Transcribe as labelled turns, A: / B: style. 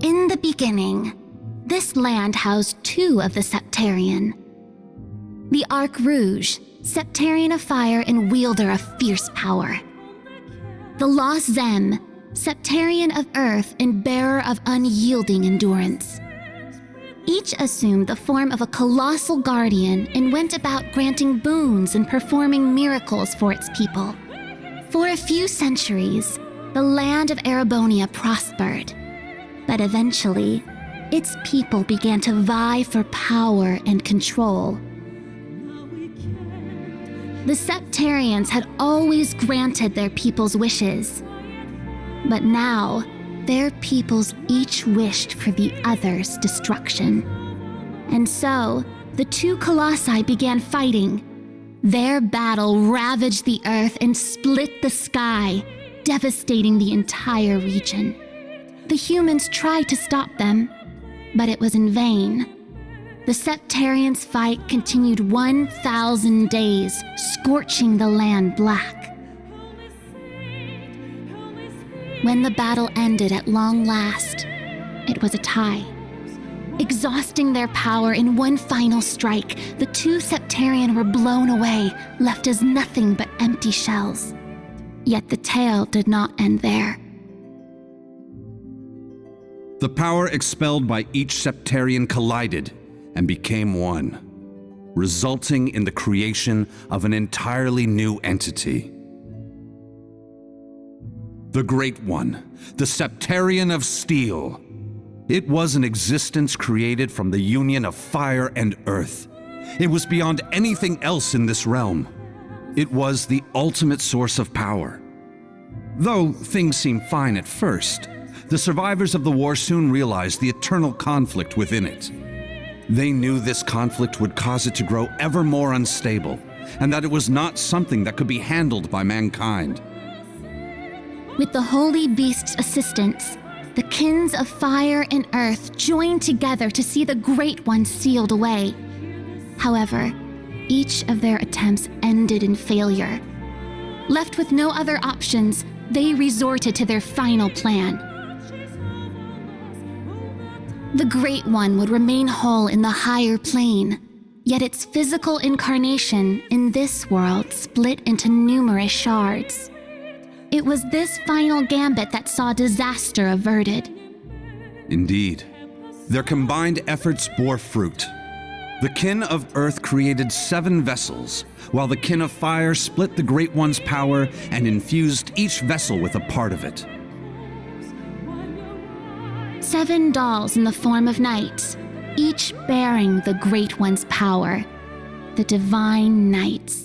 A: In the beginning, this land housed two of the Sept-Terrion. The Arc Rouge, Sept-Terrion of fire and wielder of fierce power. The Lost Zem, Sept-Terrion of earth and bearer of unyielding endurance. Each assumed the form of a colossal guardian and went about granting boons and performing miracles for its people. For a few centuries, the land of Erebonia prospered, but eventually, its people began to vie for power and control. The Sept-Terrions had always granted their people's wishes, but now, their peoples each wished for the other's destruction. And so, the two colossi began fighting. Their battle ravaged the earth and split the sky, devastating the entire region. The humans tried to stop them, but it was in vain. The Sept-Terrions' fight continued 1,000 days, scorching the land black. When the battle ended at long last, it was a tie. Exhausting their power in one final strike, the two Sept-Terrion were blown away, left as nothing but empty shells. Yet the tale did not end there.
B: The power expelled by each Sept-Terrion collided and became one, resulting in the creation of an entirely new entity. The Great One, the Sept-Terrion of Steel. It was an existence created from the union of fire and earth. It was beyond anything else in this realm. It was the ultimate source of power. Though things seemed fine at first, the survivors of the war soon realized the eternal conflict within it. They knew this conflict would cause it to grow ever more unstable, and that it was not something that could be handled by mankind.
A: With the Holy Beast's assistance, the kins of fire and earth joined together to see the Great One sealed away. However, each of their attempts ended in failure. Left with no other options, they resorted to their final plan. The Great One would remain whole in the higher plane, yet its physical incarnation in this world split into numerous shards. It was this final gambit that saw disaster averted.
B: Indeed, their combined efforts bore fruit. The kin of Earth created 7 vessels, while the kin of Fire split the Great One's power and infused each vessel with a part of it.
A: 7 dolls in the form of knights, each bearing the Great One's power, the Divine Knights.